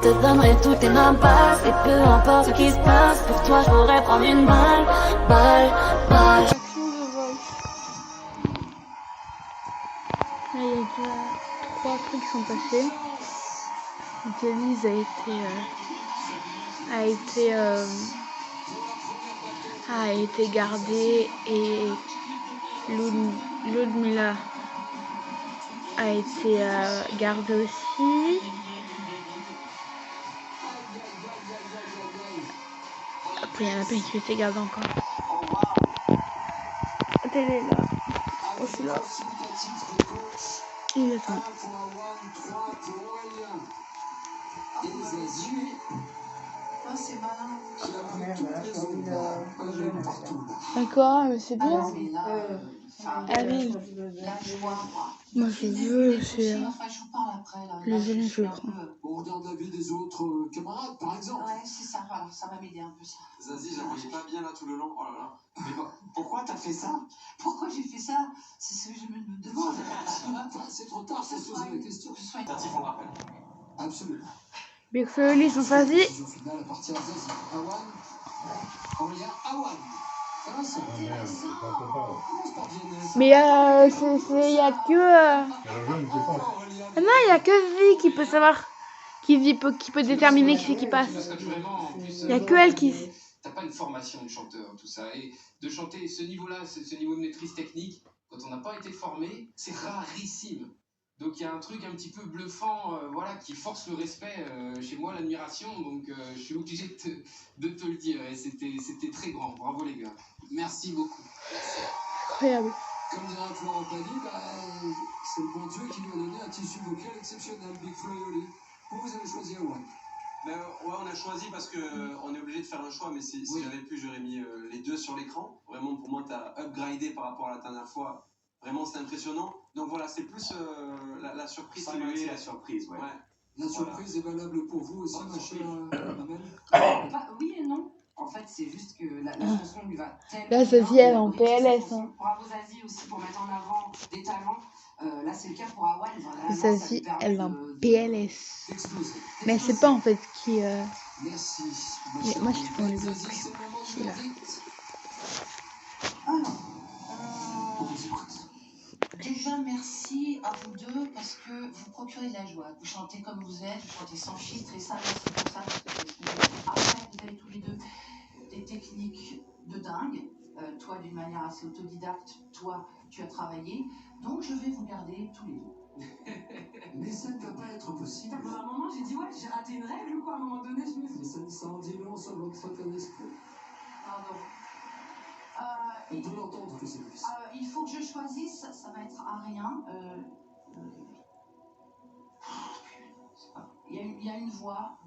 Je te donnerai toutes tes impasses. Et peu importe ce qui se passe, pour toi je pourrais prendre une balle. Là, il y a déjà 3 trucs qui sont passés. Denise a été gardée et Ludmila a été gardée aussi. Après, il y en a plein qui ont été gardés encore. Elle est là. Oh, c'est là. Il est temps. D'accord, mais c'est bien. Allez. Moi je veux, c'est le jeune, je le prends. On regarde la vie des autres camarades, par exemple. Ouais, c'est ça, voilà, ça va m'aider un peu ça. Zazie, j'aimerais pas bien là tout le long. Oh là là. Mais pourquoi t'as fait ça? Pourquoi j'ai fait ça? C'est ce que je me demande. C'est trop tard, c'est poser la question. Tatif, on rappelle. Absolument. Big Flo sont choisis. Au final, à partir de Zazie, Awan, Aurélien, Awan. Mais il y a que non, il y a que vie qui peut savoir, qui peut déterminer qui c'est qui passe. Il y a que elle qui. T'as pas une formation de chanteur, tout ça, et de chanter ce niveau-là, ce niveau de maîtrise technique, quand on n'a pas été formé, c'est rarissime. Donc il y a un truc un petit peu bluffant, voilà, qui force le respect chez moi, l'admiration. Donc je suis obligé de te le dire. Et c'était très grand. Bravo les gars. Merci beaucoup. Incroyable. Comme dirait Florent Pagny, c'est le bon Dieu qui lui a donné un tissu vocal exceptionnel, Big Flo et Oli. Vous avez choisi Awan. Ouais, on a choisi parce qu'on est obligé de faire un choix, mais si j'avais pu, j'aurais mis les deux sur l'écran. Vraiment, pour moi, tu as upgradé par rapport à la dernière fois. Vraiment, c'est impressionnant. Donc voilà, c'est plus la surprise. Saluer la surprise, ouais. La surprise est valable pour vous aussi, ma chère Amel? Oui et non. En fait, c'est juste que la chanson lui va tellement. Là, Zazie, elle est en PLS. Hein. Bravo Zazie aussi pour mettre en avant des talents. Là, c'est le cas pour Awan. Zazie, elle est en PLS. Mais elle sait pas en fait qui. Merci. Moi, je suis pour les autres. Je suis là. Alors, déjà, merci à vous deux parce que vous procurez de la joie. Vous chantez comme vous êtes, vous chantez sans filtre et ça, merci pour ça. Parce que après, vous avez tous les deux des techniques de dingue. Toi, d'une manière assez autodidacte, toi, tu as travaillé. Donc, je vais vous garder tous les deux. Mais ça ne peut pas être possible. À un moment, j'ai dit, ouais, j'ai raté une règle ou quoi? À un moment donné, je me suis dit. Mais ça en dit long sur votre esprit. Pardon. On peut l'entendre que c'est lui. Il faut que je choisisse, ça va être à rien. Il y a une voix,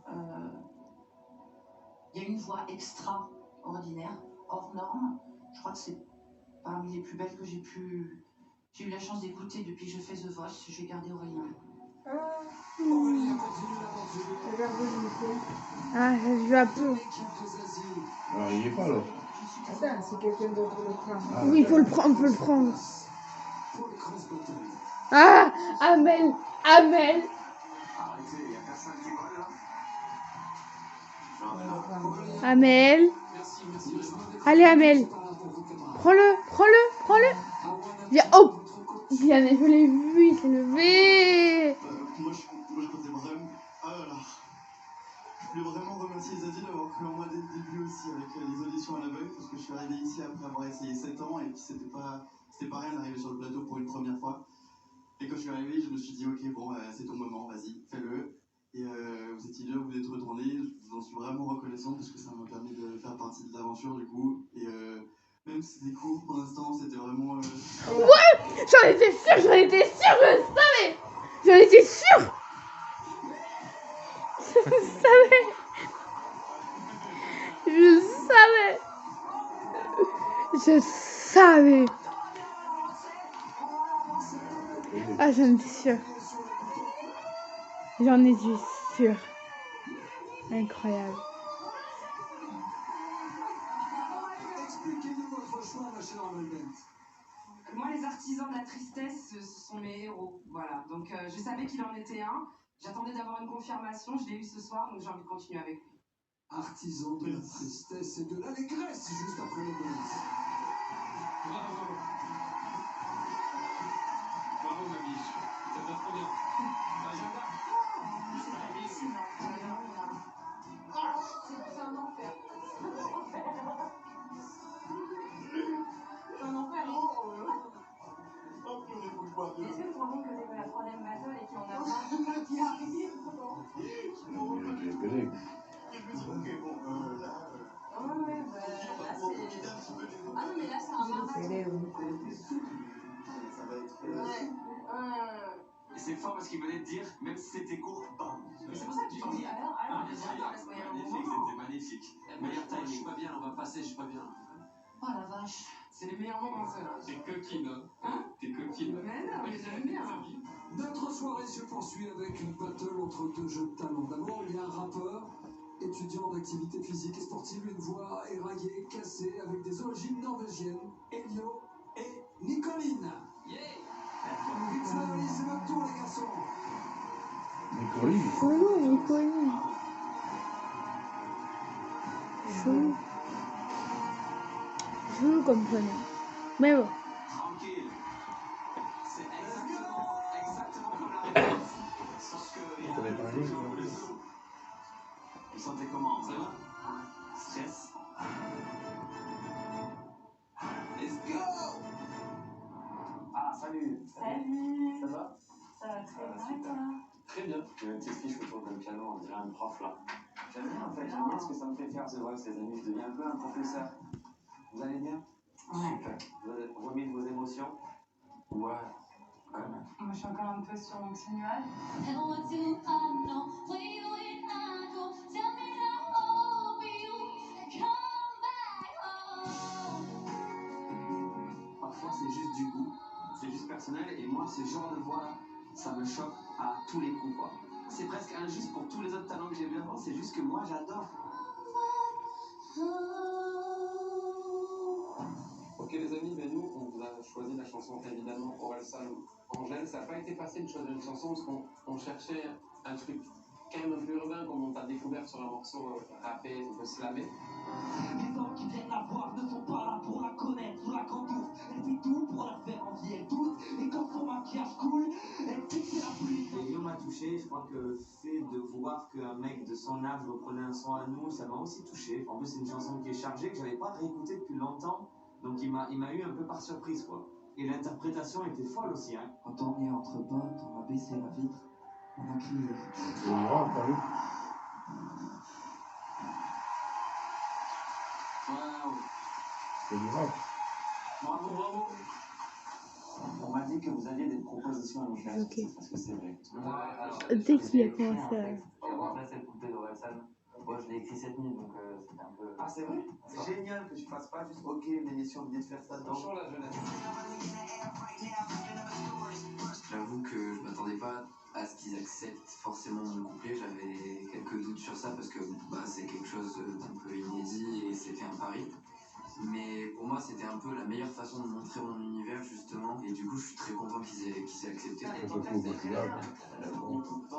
extraordinaire, hors norme. Je crois que c'est parmi les plus belles que j'ai eu la chance d'écouter depuis que je fais The Voice. Je vais garder Aurélien. Aurélien, continue l'aventure. Ah, ça se joue un peu. Alors, il est pas là. Attends, c'est quelqu'un d'autre le prend. Oui, il faut le prendre, faut le prendre. Pour les grosses batailles. Ah, Amel. Arrêtez, il y a personne qui vole là. Amel. Allez, Amel. Prends-le. Viens, oh. Viens, je l'ai vu, il s'est levé. Moi, je comptais vraiment. Ah là là. Je voulais vraiment remercier Zazie d'avoir cru en moi dès le début aussi avec les auditions à l'aveugle parce que je suis arrivé ici après avoir essayé 7 ans et puis c'était pas rien d'arriver sur le plateau pour une première fois. Et quand je suis arrivé, je me suis dit ok bon c'est ton moment, vas-y, fais-le. Et vous étiez deux, vous êtes retournés, je vous en suis vraiment reconnaissant parce que ça m'a permis de faire partie de l'aventure du coup. Et même si c'était court pour l'instant, c'était vraiment... Ouais, j'en étais sûre, je le savais. J'en étais sûre. Je savais. Ah, j'en étais sûre. Incroyable. Expliquez-nous votre choix, ma chère Amel. Moi, les artisans de la tristesse, ce sont mes héros. Voilà. Donc, je savais qu'il en était un. J'attendais d'avoir une confirmation, je l'ai eu ce soir, donc j'ai envie de continuer avec lui. Artisan de la tristesse et de l'allégresse juste après les bêtises. Bravo. Bravo, ma biche. Ça va trop bien. Agenda. C'est un enfer. C'est un enfer. Est-ce que tu te rends compte que c'est que la troisième battle et qu'il y en a plein qui arrivent? Ouais, bah là c'est... Ah non mais là c'est un marathon. Ça va être. Ouais. Et c'est fort parce qu'il venait de dire, même si c'était court, bam. Mais c'est pour ça que tu te dis alors, laisse-moi y aller un Magnifique, moment. c'était magnifique. Meilleur timing. Je suis pas bien, on va passer, je suis pas bien. Oh la vache, c'est les meilleurs moments ça là. T'es coquine, hein? T'es coquine. Mais non, mais j'aime bien. Notre soirée se poursuit avec une battle entre deux jeunes talents. D'abord, il y a un rappeur, étudiant d'activité physique et sportive, une voix éraillée, cassée, avec des origines norvégiennes, Elio et Nicoline. Yeah! Vite ça, allez, c'est votre tour les garçons. Nicoline. Chelou, Nicoline. Chelou. Chelou comme prénom. Mais bon. Tranquille. C'est exactement comme la réponse. Sauf que. Ça va être un jeu, ça. Vous sentez comment? Ça va? Stress? Let's go! Ah, salut! Salut. Ça va? Ça va très bien et toi? Très bien. J'ai une petite fiche autour d'un piano, on dirait un prof là. J'aime bien en fait, j'aime bien ce que ça me fait faire, c'est vrai, ces amis, je deviens un peu un professeur. Vous allez bien? Ouais. Super. Vous avez remis de vos émotions? Ouais, quand même. Moi je suis encore un peu sur mon petit nuage. Parfois c'est juste du goût, c'est juste personnel, et moi ce genre de voix là, ça me choque à tous les coups quoi. C'est presque injuste pour tous les autres talents que j'ai vus avant, c'est juste que moi j'adore. Ok les amis, ben nous on vous a choisi la chanson évidemment Orelsan Angèle. Ça n'a pas été facile de choisir une chanson parce qu'on cherchait un truc quand même un peu urbain comme on t'a découvert sur un morceau rappé, un peu slamé. Les hommes qui viennent la voir ne sont pas là pour la connaître ou la cantoufle. Elle fait tout pour la faire envie, elle doute. Et quand son maquillage coule, elle dit que c'est la pluie. Elio m'a touché, je crois que le fait de voir qu'un mec de son âge reprenait un son à nous, ça m'a aussi touché. En plus c'est une chanson qui est chargée, que j'avais pas réécoutée depuis longtemps, donc il m'a eu un peu par surprise quoi. Et l'interprétation était folle aussi hein. Quand on est entre potes, on a baissé la vitre, on a crié. C'est grave, t'as vu? Waouh! C'est grave. Bravo, bravo! On m'a dit que vous aviez des propositions à nous faire, Ok. parce que c'est vrai. Dès qu'il a commencé à... J'ai remplacé le couplet d'Orelsan. Moi je l'ai écrit cette nuit, donc c'était un peu... Ah c'est vrai? C'est génial que tu fasses pas juste ok, une émission de faire ça dedans. Attention la jeunesse. J'avoue que je m'attendais pas à ce qu'ils acceptent forcément mon couplet. J'avais quelques doutes sur ça parce que c'est quelque chose d'un peu inédit et c'était un pari. Mais pour moi, c'était un peu la meilleure façon de montrer mon univers justement. Et du coup, je suis très content qu'ils aient accepté. Ton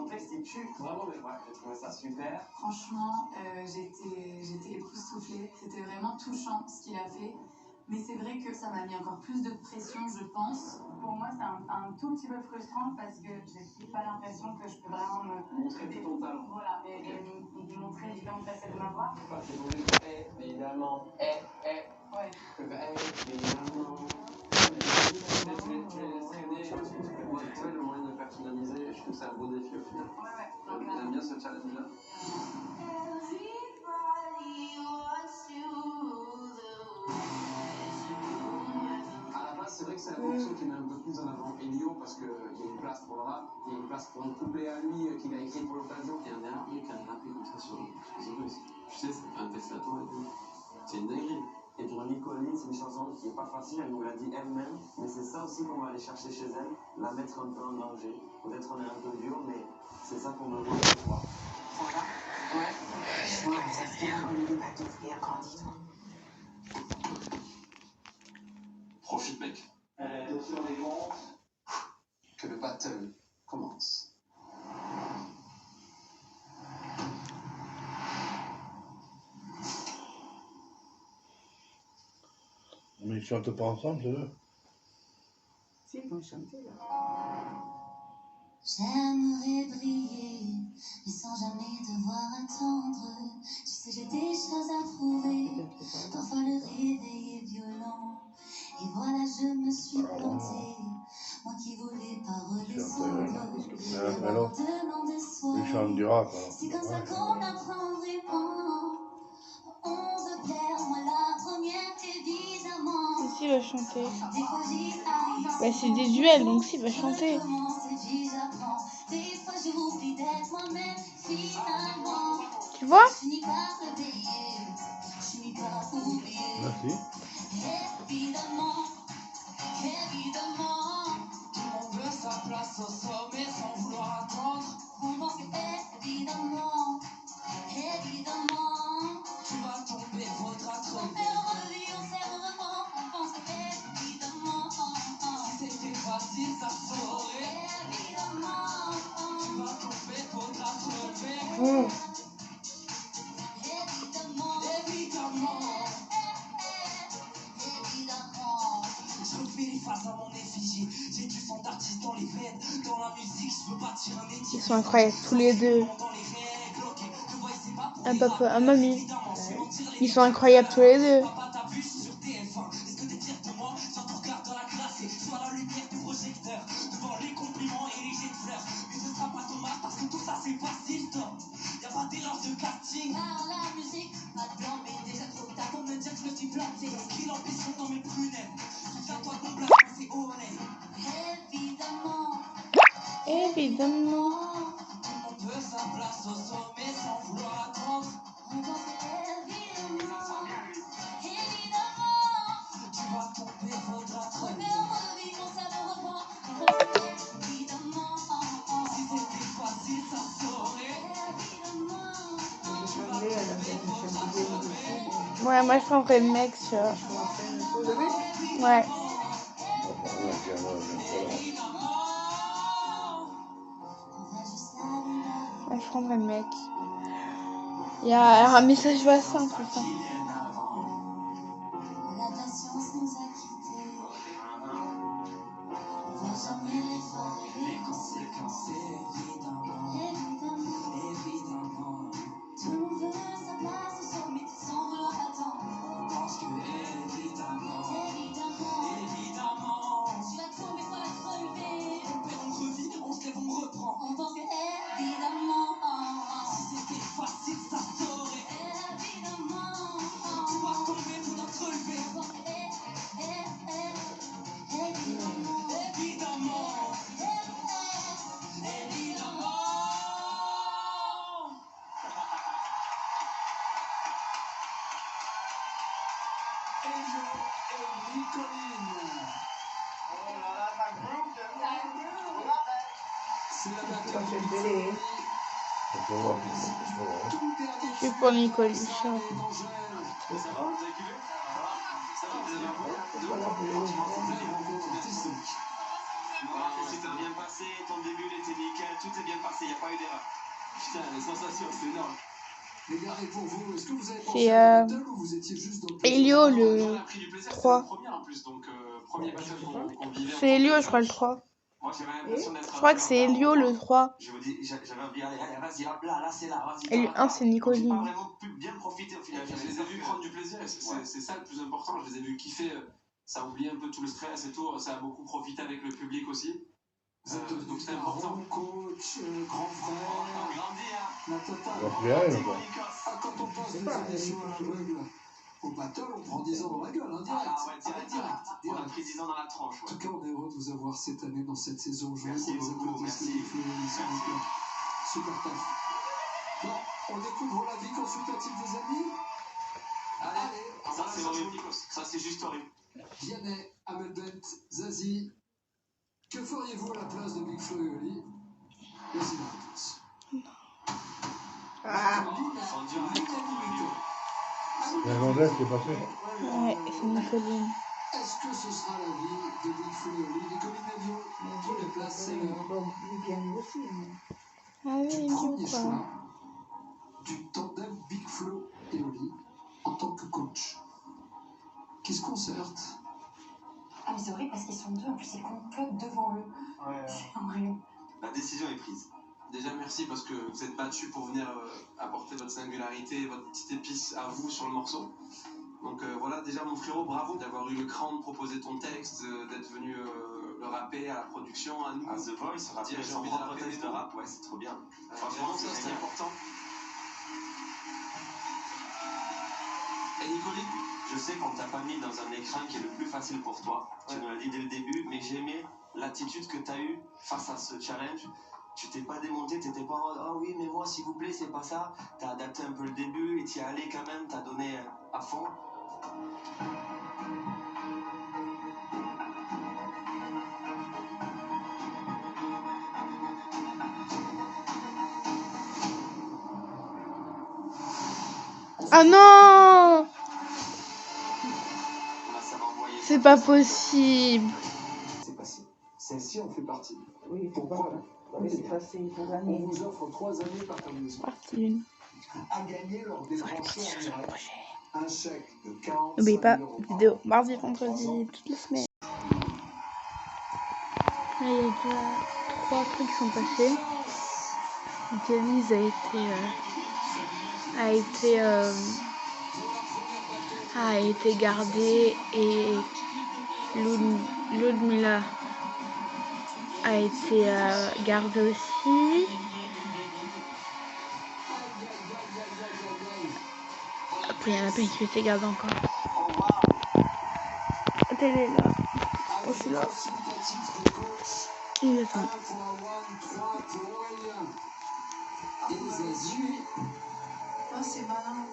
texte il tue. Bravo, mais ouais, j'ai trouvé ça super. Franchement, j'étais époustouflée. C'était vraiment touchant ce qu'il a fait. Mais c'est vrai que ça m'a mis encore plus de pression, je pense. Pour moi, c'est un tout petit peu frustrant parce que j'ai pas l'impression que je peux vraiment me Montrer tout ton talent. Voilà, et montrer différentes facettes de ma voix. Pas que vous voulez évidemment, Ouais. évidemment. Tu vois, le moyen de personnaliser, je trouve que c'est un beau défi au final. Ouais. J'aime bien ce challenge-là. À la base, c'est vrai que c'est un morceau qui met un peu plus en avant Elio parce qu'il y a une place pour le rap, il y a une place pour un couplet à lui qu'il a écrit pour l'occasion. Il y a un dernier qui a un rap comme ça sur tu sais, c'est un texte à toi et tout. C'est une dinguerie. Et pour Nicoline, c'est une chanson qui n'est pas facile, elle nous l'a dit elle-même, mais c'est ça aussi qu'on va aller chercher chez elle, la mettre un peu en danger. Peut-être on est un peu dur, mais c'est ça qu'on me voit ce soir. Ça va? Ouais. Ouais, ça se vient, on est des bateaux, bien grandi, toi. Profite, mec. Attention les comptes. Que le battle commence. Mais ils chantent pas ensemble, c'est eux. Si, ils vont chanter là. J'aimerais briller, mais sans jamais devoir attendre. Tu sais, j'ai des choses à prouver. Parfois le réveil est violent. Et voilà, je me suis plantée. Moi qui voulais pas redescendre. Alors, ils chantent du rap. C'est comme ça qu'on apprend vraiment. On se perd, moi la première, évidemment. Si, il va chanter. Des fois j'y arrive. Bah, c'est des duels, donc si, il va chanter. Des fois j'oublie d'être moi-même, finalement. Tu vois? Je n'ai pas réveillé, je n'ai pas oublié. Merci. Évidemment, évidemment. Tout le monde veut sa place au sommet sans vouloir attendre. On pense que évidemment, évidemment. Tu vas tomber, faudra te On relever. fait revue, on sait vraiment. On pense que évidemment. Si c'était facile, ça saurait. Évidemment. Tu vas tomber, faudra te relever. Évidemment. Évidemment. Évidemment. Je refais les faces à mon effigie. J'ai du sang d'artiste dans les veines. Dans la musique, je veux bâtir un édifice. Ils sont incroyables, tous les deux. Dans les règles, ok. Je vois, c'est pas pour Un les papa, un rapper. mamie. Évidemment, c'est mentir les Ils sont incroyables, tous les deux. Papa, t'as vu, je suis sur TF1. Est-ce que t'es fier de moi? J'ai ton regard dans la classe et je vois la lumière du projecteur. Devant les compliments et les jets de fleurs. Mais ce sera pas dommage parce que tout ça c'est facile, toi. Y'a pas d'erreur de casting. Par la musique, pas de blanc, mais déjà trop tard pour me dire que je me suis planté. Inscrit l'ambition dans mes prunettes. Souviens-toi de mon placement, c'est honnête. Évidemment, Évidemment. Tout le monde veut sa place au sommet sans vouloir attendre. on pense évidemment, évidemment. Tu vas tomber, faudra te On fait relever. un revue, mon cerveau reprend. On pense évidemment, Si c'était facile, ça saurait. évidemment. Je chanterai à la fin, je chanterai aussi. Ouais, moi je prendrais le mec, tu vois. Vous avez? Ouais. Ouais, je prendrais le mec. Il y a un message voisin, tout ça. La patience nous a quittés. On voit jamais l'effort et les conséquences. Évidemment, Évidemment, tout le monde veut sa place au sommet sans vouloir attendre. on pense que évidemment, Évidemment, évidemment, tu vas tomber, faut la relever. on perd, on revit, on se lève, on reprend. On pense que évidemment, Si c'était facile, ça saurait. évidemment, Tu vas tomber, faudra te relever. on pense que évidemment, Évidemment, évidemment. Elio et Nicoline. C'est la Ça battle fait de télé. On peut voir. tout le dernier Je suis pour Nicole. des Ça va, vous avez kiffé? Ça va, vous avez un bon? Super bien passé, ton début il était nickel, tout est bien passé, il n'y a pas eu d'erreur. Putain, les sensations, c'est énorme. Les gars, et pour vous, est-ce que vous avez pensé C'est à la battle ou vous étiez juste dans le plaisir? Elio, On le a pris du plaisir, c'était 3. le premier en plus, donc premier battle qu'on vivait. C'est Elio, je crois, le 3. Moi j'avais l'impression d'être. Je crois que c'est Elio, le 3. Je me dis, j'avais envie, allez, vas-y, hop là, c'est là, vas-y. Et le 1, c'est J'ai pas Nicoline. vraiment pu bien profiter au final. Je les ai vus prendre du plaisir et c'est ça le plus important. Je les ai vus kiffer. Ça a oublié un peu tout le stress et tout. Ça a beaucoup profité avec le public aussi. Vous êtes devenu Donc c'est un important. bon coach, grand On frère, grandit, hein. la totale. On va plus aller, quoi. Ah, quand on passe des émissions à l'aveugle au battle, on prend 10 ans dans la gueule, hein, direct. Ah ouais, direct. On a direct. pris 10 ans dans la tranche. En tout cas, on est heureux de vous avoir cette année dans cette saison. Je Merci vous beaucoup, applaudissements, merci. les Fleury, s'il vous plaît. Super taf. Bon, on découvre la vie consultative des amis. Allez, Ça c'est horrible. Ça c'est juste horrible. Vianney, Amelbent, Zazie, que feriez-vous à la place de Big Flo et Oli? Voici la réponse. Sans dire L'unanimité. La gonzesse, c'est passé. Ouais, c'est Nicoline. Est-ce que ce sera la vie de Big Flo et Oli? Nicoline Nadio, pour les places, c'est l'heure Bon, il vient lui aussi. Mais... Ah oui, du il premier dit quoi? choix du tandem Big Flo et Oli en tant que coach, qui se concerte sont deux, en plus ils complotent devant eux. Ouais. C'est horrible. La décision est prise. Déjà, merci parce que vous êtes battu pour venir apporter votre singularité, votre petite épice à vous sur le morceau. Donc voilà, déjà mon frérot, bravo d'avoir eu le cran de proposer ton texte, d'être venu le rapper à la production, à nous. À The Voice, rapper son propre texte de rap, ouais, c'est trop bien. Franchement, ça c'est important. Et Nicolas, je sais qu'on t'a pas mis dans un écran qui est le plus facile pour toi. Tu nous l'as dit dès le début, mais j'ai aimé l'attitude que tu as eue face à ce challenge. Tu t'es pas démonté, tu n'étais pas en mode « Ah oui, mais moi, s'il vous plaît, c'est pas ça ». Tu as adapté un peu le début et tu y es allé quand même, tu as donné à fond. Ah non! C'est pas possible. C'est passé. Celle-ci en fait partie. Oui, pourquoi c'est passé, il faut gagner. On vous offre 3 années par terminaison. Partie 1. À gagner lors des branchons en direct. Un chèque de 45 N'oubliez pas, 000 €. vidéo mardi, vendredi, toutes les semaines. Là, il y a déjà 3 trucs qui sont passés. Donc Elise a été gardée et Ludmila a été gardée aussi. Après, il y en a plein qui ont été gardés encore. Elle est là. Oh, c'est là. Il attend. Ah, c'est malin.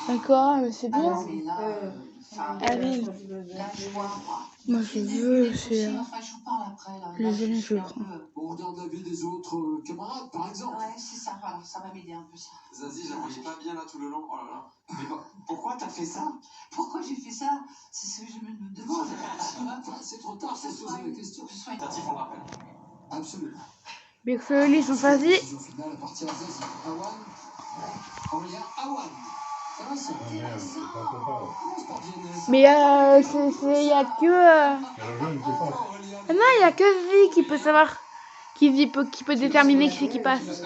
D'accord, mais c'est bien. Ah, mais là, Allez. là, je vois. Moi, je veux, c'est... Enfin, je vous parle après. Là. Le jeune, je le prends. On regarde la vie des autres camarades, par exemple. Ouais, c'est ça, voilà, ça va m'aider un peu ça. Zazie, je la voyais pas bien là tout le long. Oh là là. Mais Pourquoi t'as fait ça? Pourquoi j'ai fait ça? C'est ce que je me demande. C'est trop tard, faut se poser la question. Tati, on rappelle. Absolument. Big Flo et Oli sont choisis. Décision finale appartient à Zazie. Awan. Aurélien Awan. C'est intéressant. Commence par Vianney. Mais il y a que... Ah non, il y a que Vi qui peut savoir... Qui peut déterminer qui c'est qui passe.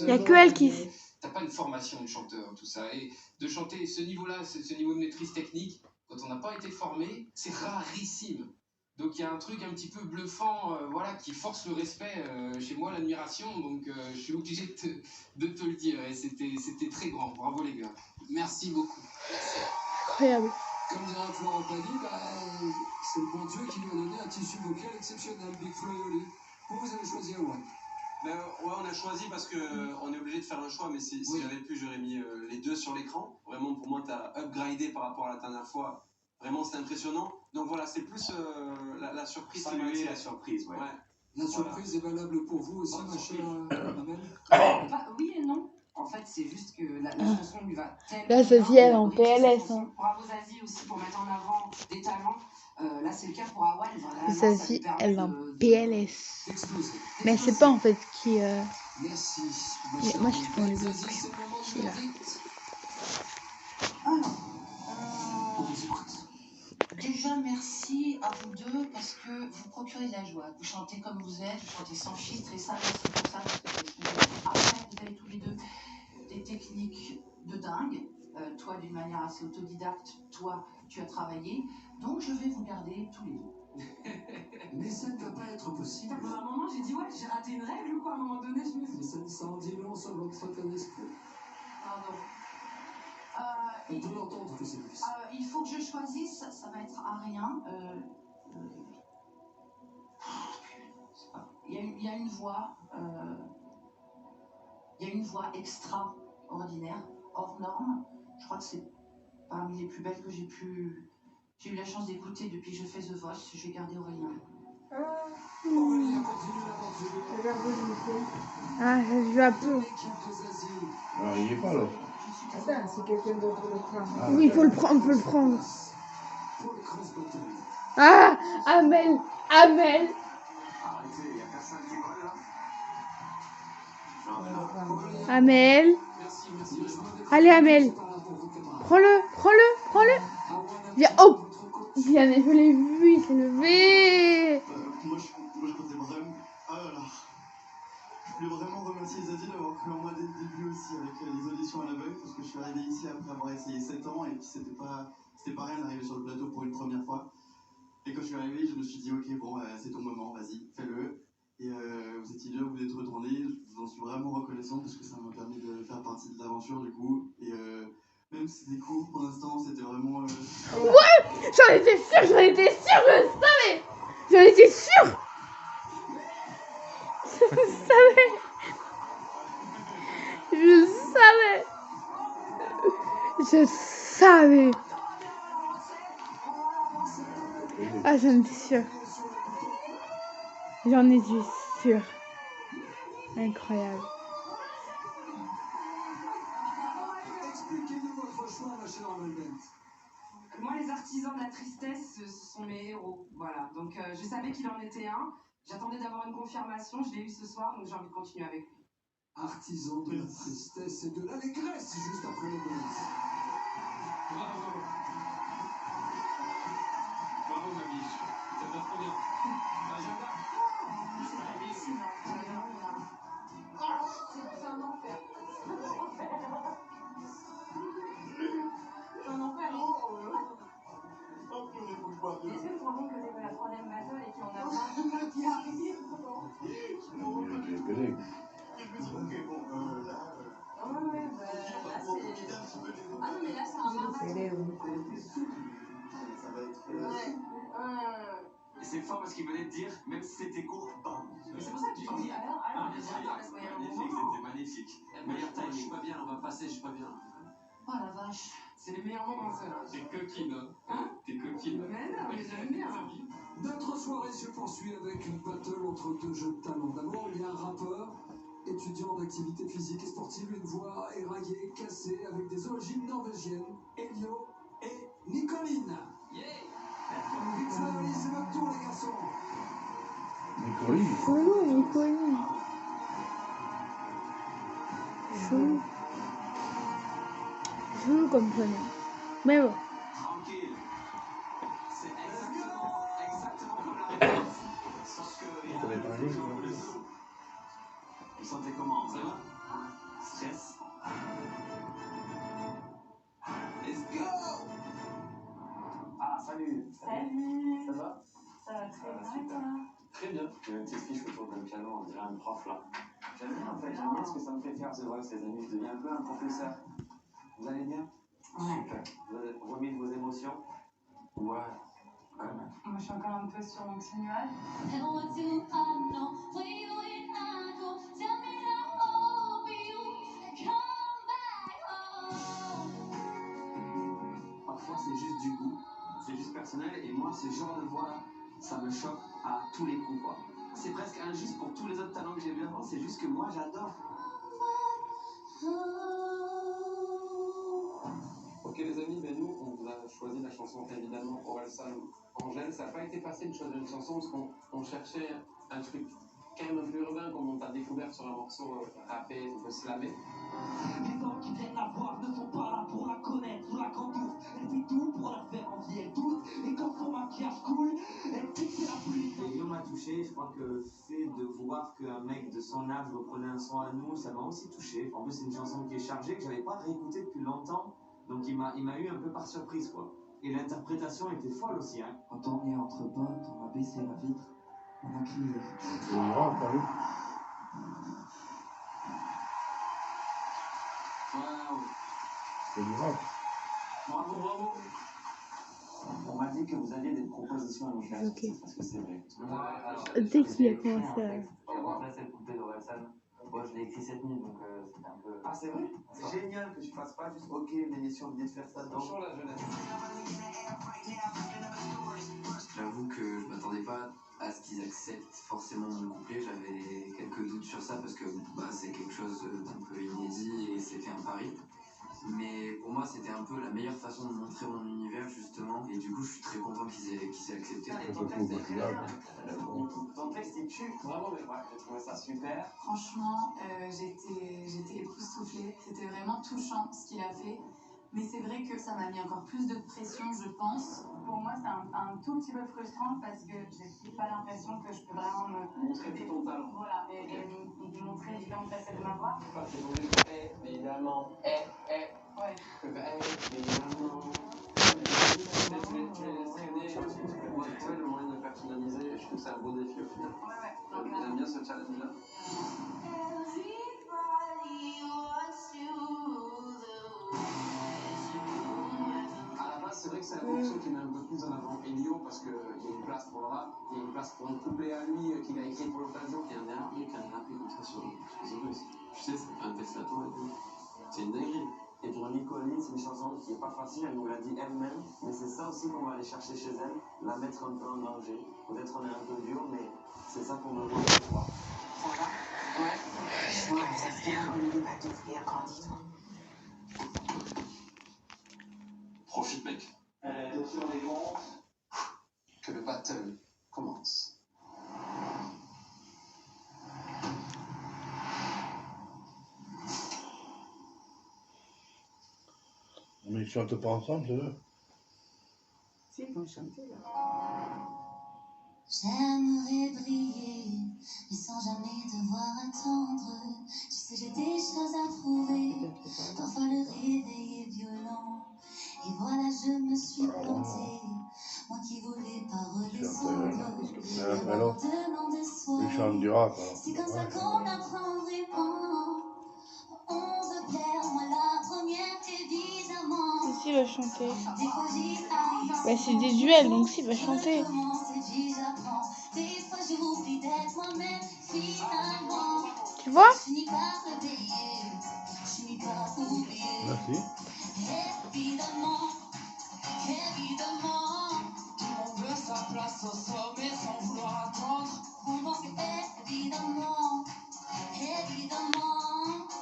Il y a que elle qui... T'as pas une formation de chanteur, tout ça. Et de chanter ce niveau-là, ce niveau de maîtrise technique, quand on n'a pas été formé, c'est rarissime. Donc il y a un truc un petit peu bluffant, voilà, qui force le respect chez moi, l'admiration. Donc je suis obligé de te le dire. Et c'était très grand. Bravo les gars. Merci beaucoup. Incroyable. Comme dirait Florent Pagny, c'est le bon Dieu qui lui a donné un tissu vocal exceptionnel, Big Flo et Oli. Vous avez choisi Awan. Ouais, on a choisi parce qu'on est obligé de faire un choix, mais si j'avais pu, j'aurais mis les deux sur l'écran. Vraiment, pour moi, tu as upgradé par rapport à la dernière fois. Vraiment, c'est impressionnant. Donc voilà, c'est plus la surprise qui m'a la surprise, ouais. La surprise est valable pour vous aussi, ma chère Amel? Oui et non. En fait, c'est juste que la chanson lui va tellement. Là, Zazie, elle est en PLS. Hein. Bravo Zazie aussi pour mettre en avant des talents. Là, c'est le cas pour Awan. Zazie, elle est en PLS. Mais c'est pas en fait qui. Merci. Mais moi, je suis dans les autres. Je suis là. Déjà, merci à vous deux parce que vous procurez de la joie. Vous chantez comme vous êtes, vous chantez sans filtre et ça, merci pour ça. Après, vous avez tous les deux des techniques de dingue. Toi, d'une manière assez autodidacte, toi, tu as travaillé. Donc, je vais vous garder tous les deux. Mais ça ne peut pas être possible. À un moment, j'ai dit, ouais, j'ai raté une règle ou quoi? À un moment donné, je me suis Mais ça ne s'en dit long sur votre certain esprit. Pardon. On peut l'entendre que c'est difficile. Il faut que je choisisse, ça va être à rien. Il y a une voix, il y a une voix extraordinaire, hors norme. Je crois que c'est parmi les plus belles que j'ai eu la chance d'écouter depuis que je fais The Voice. Je vais garder Aurélien. Aurélien continue l'aventure. Ah, ça se joue un peu. Alors, il est pas là. Attends, si quelqu'un d'autre le prend. Oui, il faut le prendre, faut le prendre. Ah, Amel, Amel. Arrêtez, il n'y a personne qui vole là. Amel. Allez, Amel. Prends-le. Viens, hop. Bien, je l'ai vu, il s'est levé. Moi, je comptais vraiment. Ah là là. Je voulais vraiment remercier Zazie d'avoir cru en moi dès le début aussi avec les auditions à l'aveugle, parce que je suis arrivé ici après avoir essayé 7 ans et puis c'était pas rien d'arriver sur le plateau pour une première fois. Et quand je suis arrivé, je me suis dit, ok, bon, c'est ton moment, vas-y, fais-le. Et vous étiez deux, vous êtes retournés, je vous en suis vraiment reconnaissant parce que ça m'a permis de faire partie de l'aventure du coup. Et même si c'était court pour l'instant, c'était vraiment. Ouais, j'en étais sûre, je le savais. J'en étais sûre. Je le savais. Je savais. Ah, j'en étais sûre. J'en étais sûre. Incroyable. Expliquez-nous votre choix, ma chère Amalbent. Moi, les artisans de la tristesse, ce sont mes héros. Voilà. Donc, je savais qu'il en était un. J'attendais d'avoir une confirmation. Je l'ai eu ce soir, donc j'ai envie de continuer avec lui. Artisan de la tristesse et de l'allégresse, juste après le buzz. Bravo. Bravo, ma biche. Ça passe trop bien. Agenda. C'est un enfer. C'est un enfer. Est-ce que tu te rends compte que t'es la troisième battle et qu'il y en a plein qui arrivent? Ah ouais, bah là c'est... Ah non mais là c'est un marathon. Ça va être. Et c'est fort parce qu'il venait de dire, même si c'était court, bam. Mais c'est pour ça que tu te dis alors, laisse-moi y aller un Magnifique, moment. c'était magnifique. Meilleur time, je suis pas bien, on va passer, je suis pas bien. Oh la vache, c'est les meilleurs moments ceux-là. T'es coquine, hein. T'es coquine. Mais non, mais j'aime bien. Notre soirée se poursuit avec une battle entre deux jeunes talents. D'abord, il y a un rappeur, étudiant d'activité physique et sportive, une voix éraillée, cassée, avec des origines norvégiennes, Elio et Nicoline. Vite ça, c'est votre tour, les garçons. Nicoline. Nicoline. Chou comme prénom. Mais bon. Tranquille. C'est exactement comme la réponse. Sauf que il y a un jour où le zoo. Vous sentez comment? Ça va? Stress? Let's go! Ah, salut! Salut! Ça va? Ça va très bien et toi? Très bien. Il y a une petite fiche autour d'un piano, on dirait un prof là. J'aime bien en fait, j'aime bien ce que ça me fait faire ce voix avec les amis. Je deviens un peu un professeur. Vous allez bien? Ouais. Super. Vous avez remis de vos émotions? Ouais, quand même. Moi je suis encore un peu sur mon petit nuage. Parfois c'est juste du goût, c'est juste personnel et moi ce genre de voix là, ça me choque à tous les coups quoi. C'est presque injuste pour tous les autres talents que j'ai vus avant, c'est juste que moi j'adore. Ok les amis, ben nous on vous a choisi la chanson évidemment Orelsan Angèle. Ça n'a pas été facile de choisir une chanson parce qu'on cherchait un truc quand même un peu urbain comme on t'a découvert sur un morceau rappé, un peu slamé. Les hommes qui viennent la voir ne sont pas là pour la connaître ou la cantoute. Elle fait tout pour la faire envie, elle doute. Et quand son maquillage coule, elle dit que c'est la pluie. Elio m'a touché, je crois que le fait de voir qu'un mec de son âge reprenait un son à nous, ça m'a aussi touché. En plus c'est une chanson qui est chargée, que j'avais pas réécoutée depuis longtemps. Donc il m'a eu un peu par surprise quoi. Et l'interprétation était folle aussi hein. Quand on est entre potes, on a baissé la vitre, on a crié. C'est grave, t'as vu? Waouh. C'est grave. Bravo. On m'a dit que vous aviez des propositions à nous faire. Ok. Parce que c'est vrai. Dès qu'il a commencé à... J'ai remplacé le couplet d'Orelsan. Moi, je l'ai écrit cette nuit, donc c'était un peu... Ah, c'est vrai? C'est génial que tu fasses pas juste OK, l'émission vient de faire ça. Bonjour la jeunesse. J'avoue que je m'attendais pas à ce qu'ils acceptent forcément mon couplet. J'avais quelques doutes sur ça parce que c'est quelque chose d'un peu inédit et c'était un pari. Mais pour moi, c'était un peu la meilleure façon de montrer mon univers, justement. Et du coup, je suis très content qu'ils aient accepté. Ton texte, il tue. Vraiment, mais ouais, j'ai trouvé ça super. Franchement, j'étais époustouflée. C'était vraiment touchant ce qu'il a fait. Mais c'est vrai que ça m'a mis encore plus de pression, je pense. Pour moi, c'est un tout petit peu frustrant parce que j'ai pas l'impression que je peux vraiment me Montrer tout ton talent. voilà, et montrer l'évidente facette de ma voix. Évidemment. Ouais. Évidemment. Tu les laisses traîner, on va trouver le moyen de personnaliser, et je trouve que c'est un beau défi au final. J'aime bien ce challenge-là. À la base, c'est vrai que c'est un morceau qui met un peu plus en avant Elio parce qu'il y a une place pour le rap, il y a une place pour un couplet à lui qu'il a écrit pour l'occasion. Il y a un dernier qui a un rap comme ça sur The Voice. Tu sais, c'est un texte à toi et tout. C'est une dinguerie. Et pour Nicoline, c'est une chanson qui n'est pas facile, elle nous l'a dit elle-même, mais c'est ça aussi qu'on va aller chercher chez elle, la mettre un peu en danger. Peut-être on est un peu dur, mais c'est ça qu'on veut voir ce soir. Ça va? Ouais. Ouais, j'espère qu'on ne va t'ouvrir quand dis-toi. Profite, mec. Sur les grands. Que le battle commence. Mais ils chantent pas ensemble, eux. Si, ils vont chanter là. J'aimerais briller, mais sans jamais devoir attendre. Tu sais, j'ai des choses à prouver. Parfois le réveil est violent. Et voilà, je me suis plantée. Moi qui voulais pas redescendre. Alors, ils chantent du rap. C'est comme ça qu'on apprend vraiment. On veut plaire, moi la première, évidemment. Ici, il va chanter. Des fois j'y arrive. Bah, c'est des duels, donc s'il va chanter. Des fois j'oublie d'être moi-même, finalement. Tu vois? Je finis par réveiller, je finis par oublier. Merci. Évidemment, évidemment. Tout le monde veut sa place au sommet sans vouloir attendre. On pense que évidemment, évidemment.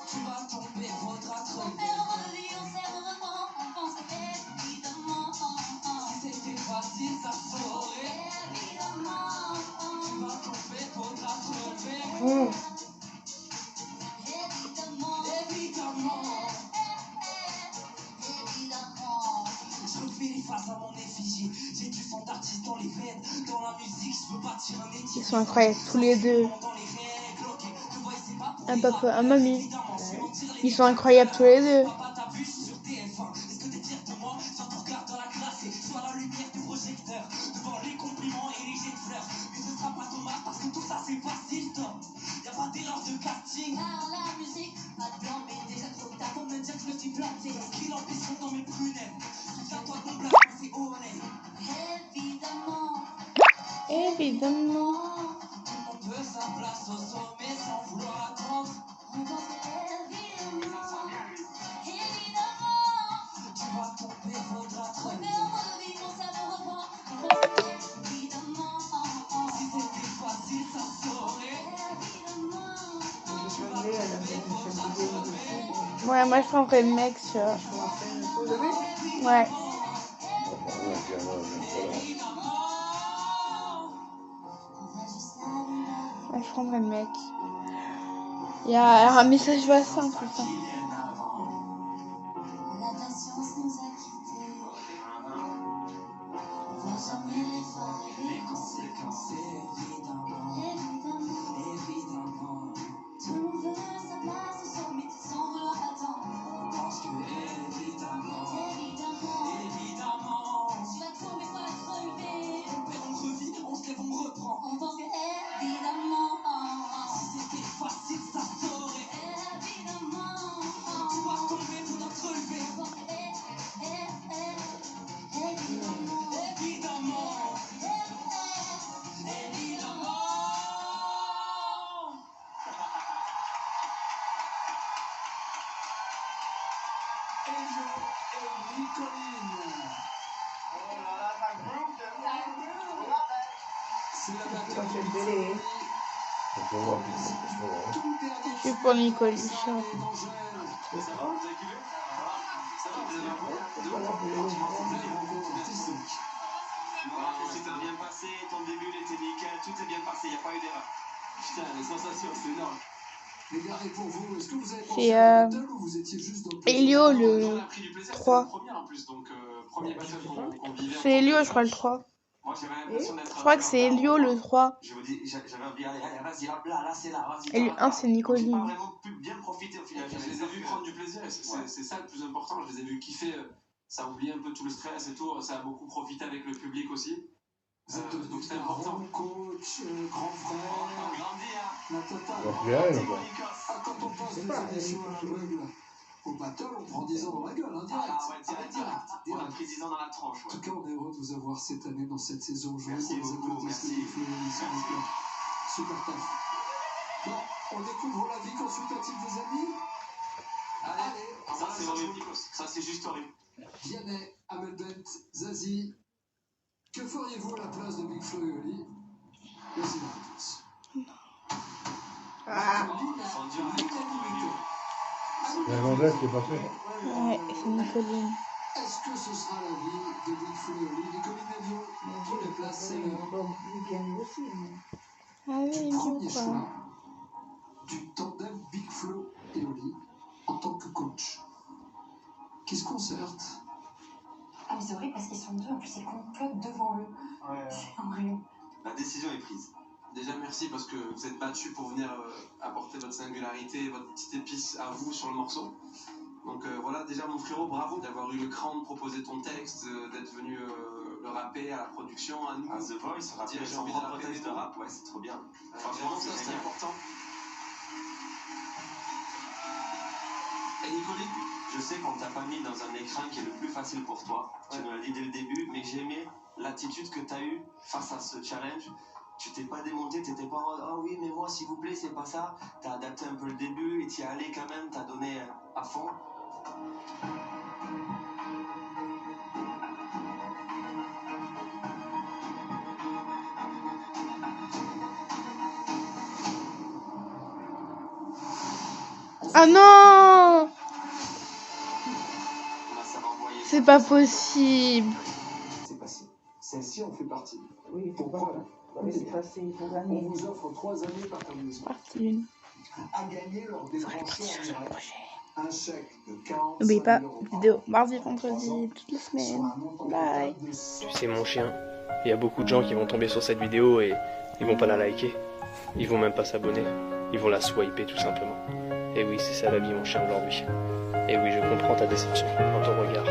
Tu vas tomber, faudra te On relever. perd, on revit, on sert, on reprend. On pense que évidemment. Si c'était facile, ça saurait. Évidemment. Tu vas tomber, faudra te relever. Mmh. Évidemment. Je refais les faces à mon effigie. J'ai du sang d'artiste dans les veines. Dans la musique, je peux bâtir un édifice. Ils sont incroyables, tous les deux. Un papa, un mamie. Ils sont incroyables tous les deux. Papa t'a vu sur TF1. Est-ce que t'es fier de moi? Sois ton regard dans la classe et sois la lumière du projecteur. Devant les compliments et les jets de fleurs. Mais ce sera pas dommage parce que tout ça c'est facile, stop. Y'a pas d'erreur de casting. Par la musique, pas de blanc, mais déjà trop tard pour me dire que je me suis planté. Qui l'ambition dans mes prunelles. Souviens-toi de mon blague, c'est honnête. Évidemment, Évidemment. Tout le monde veut sa place au sommet sans vouloir attendre. on pense que évidemment, évidemment. Tu vas tomber, faudra te On relever. perd, on revit, on sert, on reprend. On pense que évidemment, Si c'était facile, ça saurait. évidemment. Je vais aller à la maison, je vais Ouais, moi je prendrais le mec, tu vois. Ouais. Ouais, je prendrais le mec. Il y a un message bassin, tout ça. La patience nous a quittés. On voit jamais les failles et les conséquences. Évidemment, tout le monde veut sa place au sommet sans vouloir attendre. Parce que évidemment, Tu vas tomber, faut te relever. on perd, on revit, on se lève, on reprend. On pense que évidemment, Si c'était facile, ça saurait. évidemment. Tu vas tomber, faudra te relever. On pense que évidemment. Évidemment. Elio et Nicoline. Oh là là, ça groupe, c'est la battle de Nicoline. Je suis pour Nicole. Super bien passé, ton début il était nickel, tout est bien passé, il n'y a pas eu d'erreur. Putain, les sensations, c'est énorme. Les gars, et pour vous, est-ce que vous avez pensé C'est à battle ou vous étiez juste dans le Elio On le a pris du plaisir, c'était 3. la première en plus, donc premier battle qu'on vivait. C'est Elio, je crois, le 3. Moi, j'avais l'impression d'être. Je crois que c'est Elio le 3. Je vous dis, j'avais envie, allez, vas-y, hop là, c'est là, vas-y. Et le 1, c'est Nicoline. J'ai pas vraiment pu bien profiter au final. Je les ai vus prendre du plaisir, et c'est ça le plus important. Je les ai vus kiffer, ça a oublié un peu tout le stress et tout, ça a beaucoup profité avec le public aussi. Donc c'était important. Coach, grand frère, la totale. Quand on passe des émissions à l'aveugle au battle, on prend 10 ans dans la gueule, hein, direct. Ah ouais, direct. On a pris 10 ans dans la tronche. En tout cas, on est heureux de vous avoir cette année dans cette saison. Merci beaucoup, merci. Super taf. Bon, on découvre la vie consultative des amis. Allez, ça c'est horrible, ça c'est juste horrible. Vianney, Amelbent, Zazie, que feriez-vous à la place de Big Flo et Oli? Voici la réponse. L'Irlandaise, c'est pas fait. Ouais, c'est Nicoline. Est-ce que ce sera la vie de Big Flo et Oli? Nicoline Avion, pour les places, c'est le Ah oui, premier quoi. choix du tandem Big Flo et Oli en tant que coach. Qui se concerte. Ah mais c'est horrible parce qu'ils sont deux, en plus ils complotent devant eux. Ouais. C'est horrible. La décision est prise. Déjà merci parce que vous êtes battus pour venir apporter votre singularité, votre petite épice à vous sur le morceau. Donc voilà, déjà mon frérot, bravo d'avoir eu le cran de proposer ton texte, d'être venu le rapper à la production, à nous. À The Voice, rapper son propre texte de rap, ouais, c'est trop bien. Franchement, ça c'est important. Et Nicoline, je sais qu'on t'a pas mis dans un écran qui est le plus facile pour toi, tu nous l'as dit dès le début, mais j'ai aimé l'attitude que tu as eue face à ce challenge. Tu t'es pas démonté, t'étais pas en mode ah oui mais moi s'il vous plaît c'est pas ça. T'as adapté un peu le début et t'y es allé quand même, t'as donné à fond. Ah non! C'est pas possible. C'est passé. Celle-ci en fait partie. Oui, pourquoi? C'est passé, il faut gagner. On vous offre 3 années par terminaison. Partie 1. À gagner lors des grands shows en direct. Un chèque de 45 N'oubliez pas, 000 € vidéo mardi, vendredi, toutes les semaines. Bye. C'est mon chien. Il y a beaucoup de gens qui vont tomber sur cette vidéo et ils vont pas la liker. Ils vont même pas s'abonner. Ils vont la swiper tout simplement. Et oui, c'est ça la vie mon chien aujourd'hui. Et oui, je comprends ta déception dans ton regard.